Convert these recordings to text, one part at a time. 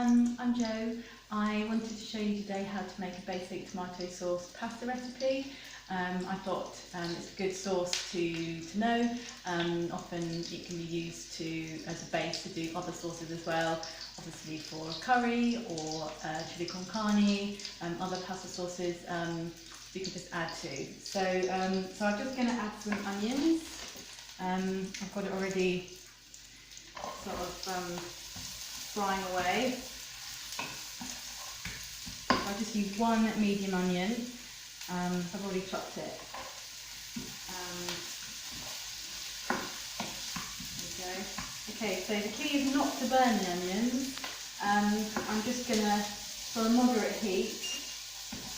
I'm Jo. I wanted to show you today how to make a basic tomato sauce pasta recipe. I thought it's a good sauce to know. Often it can be used as a base to do other sauces as well, obviously for curry or chili con carne, other pasta sauces you can just add to. So I'm just going to add some onions. I've got it already sort of frying away. I'll just use one medium onion. I've already chopped it. There we go. Okay, so the key is not to burn the onions. I'm just going to, for a moderate heat,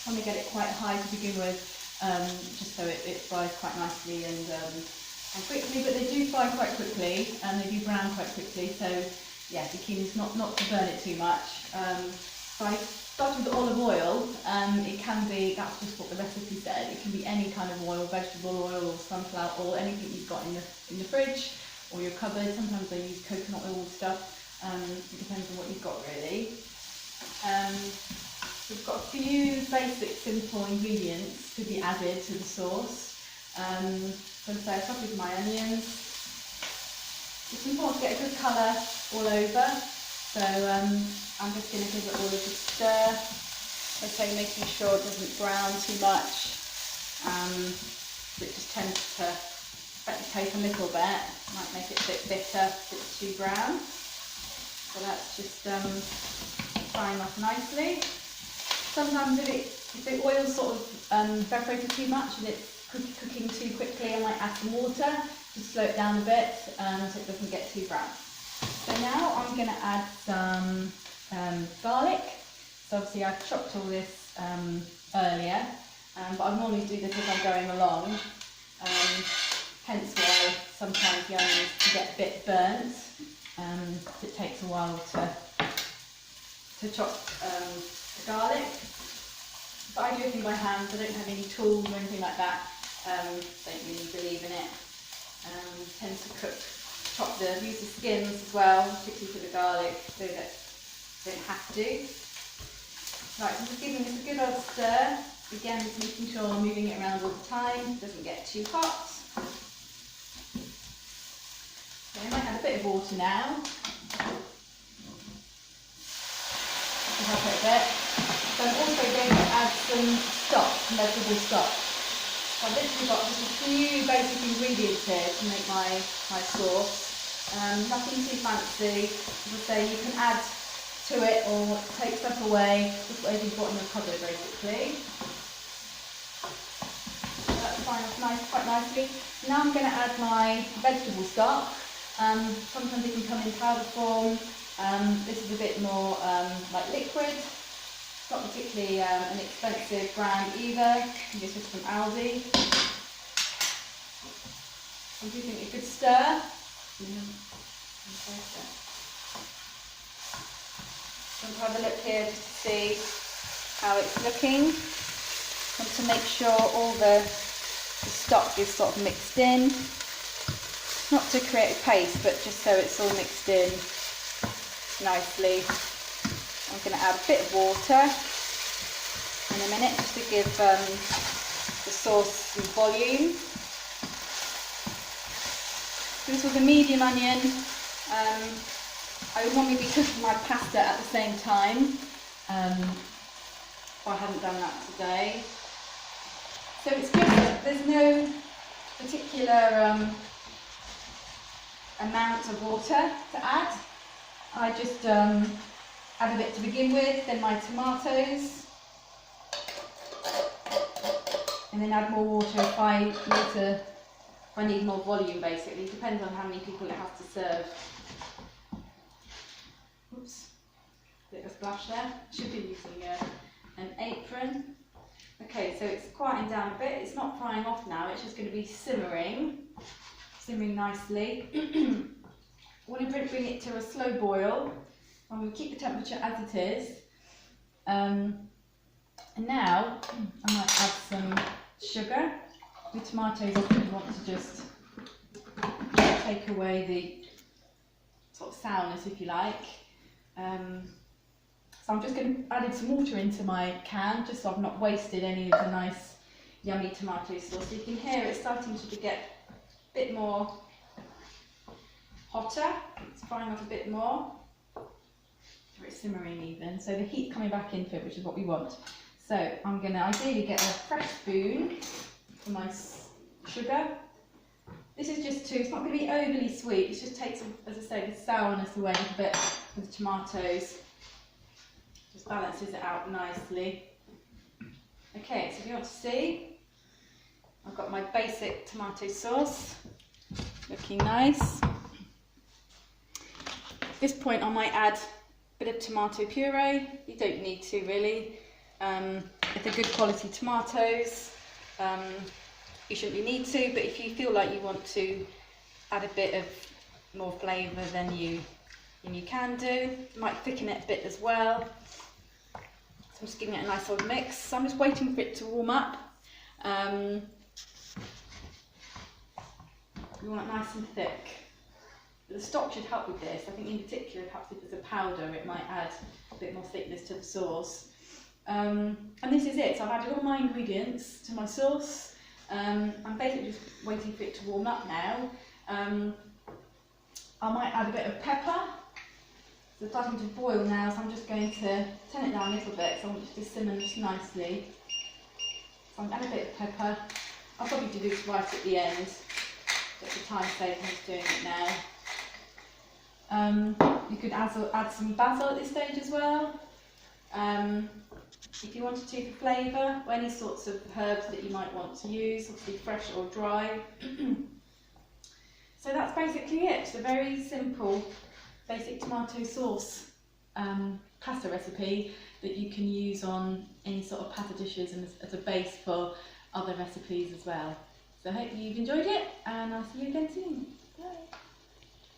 I want to get it quite high to begin with, just so it fries quite nicely and quickly, but they do fry quite quickly and they do brown quite quickly, so yeah, the key is not to burn it too much. So I started with olive oil. It can be, that's just what the recipe said, it can be any kind of oil, vegetable oil or sunflower oil, anything you've got in the fridge or your cupboard. Sometimes I use coconut oil stuff, it depends on what you've got really. We've got a few basic simple ingredients to be added to the sauce. So I start with my onions. It's important to get a good colour all over, so I'm just going to give it all a good stir. Okay, making sure it doesn't brown too much. It just tends to affect the taste a little bit, might make it a bit bitter if it's too brown. So that's just frying off nicely. Sometimes if the oil's sort of evaporated too much and it's cooking too quickly, I might add some water to slow it down a bit so it doesn't get too brown. So now I'm going to add some garlic. So obviously I've chopped all this earlier, but I normally do this as I'm going along, hence why sometimes the onions can get a bit burnt. It takes a while to chop the garlic. But I do everything by hand, so I don't have any tools or anything like that. Don't really believe in it. Tend to use the skins as well, particularly for the garlic, so that you don't have to. Right, so I'm just giving this a good old stir. Again, just making sure I'm moving it around all the time, it doesn't get too hot. So I might add a bit of water now. To help it a bit. So I'm also going to add some stock, vegetable stock. So I've literally got just a few basic ingredients here to make my sauce. Nothing too fancy. As I say, you can add to it or take stuff away, just whatever you've got in your cupboard basically. So that's fine off quite nicely. Now I'm going to add my vegetable stock. Sometimes it can come in powder form. This is a bit more like liquid. It's not particularly an expensive brand either. This is from Aldi. I'm giving it a good stir. So I'm going to have a look here just to see how it's looking. Want to make sure all the stock is sort of mixed in. Not to create a paste, but just so it's all mixed in nicely. I'm going to add a bit of water in a minute just to give the sauce some volume. This was a medium onion. I would normally be cooking my pasta at the same time, but I haven't done that today. So it's good that there's no particular amount of water to add. I just add a bit to begin with, then my tomatoes, and then add more water if I need more volume basically. It depends on how many people it has to serve. Oops, bit of a splash there. Should be using an apron. Okay, so it's quieting down a bit. It's not frying off now, it's just going to be simmering nicely. I want to bring it to a slow boil. I'm going to keep the temperature as it is. And now I might add some sugar. With tomatoes, you want to just take away the sort of sourness, if you like. So I'm just going to add some water into my can, just so I've not wasted any of the nice yummy tomato sauce. So you can hear it's starting to get a bit more hotter. It's frying up a bit more. Or it's simmering even. So the heat coming back into it, which is what we want. So I'm going to ideally get a fresh spoon for my sugar. This is just it's not going to be overly sweet. It just takes, as I say, the sourness away a bit with the tomatoes. Just balances it out nicely. Okay, so if you want to see, I've got my basic tomato sauce, looking nice. At this point I might add a bit of tomato puree. You don't need to really. If they're good quality tomatoes, you shouldn't really need to, but if you feel like you want to add a bit of more flavour, then you can do. You might thicken it a bit as well. So I'm just giving it a nice old mix. So I'm just waiting for it to warm up. You want it nice and thick. The stock should help with this. I think in particular, perhaps if there's a powder, it might add a bit more thickness to the sauce. And this is it. So I've added all my ingredients to my sauce. I'm basically just waiting for it to warm up now. I might add a bit of pepper. So it's starting to boil now, so I'm just going to turn it down a little bit, so I want it to simmer just nicely. So I'm going to add a bit of pepper. I'll probably do this right at the end, just for time's sake, I'm just doing it now. You could add some basil at this stage as well. If you wanted to for flavour, or any sorts of herbs that you might want to use, obviously fresh or dry. So that's basically it. It's a very simple, basic tomato sauce pasta recipe that you can use on any sort of pasta dishes and as a base for other recipes as well. So I hope you've enjoyed it, and I'll see you again soon. Bye.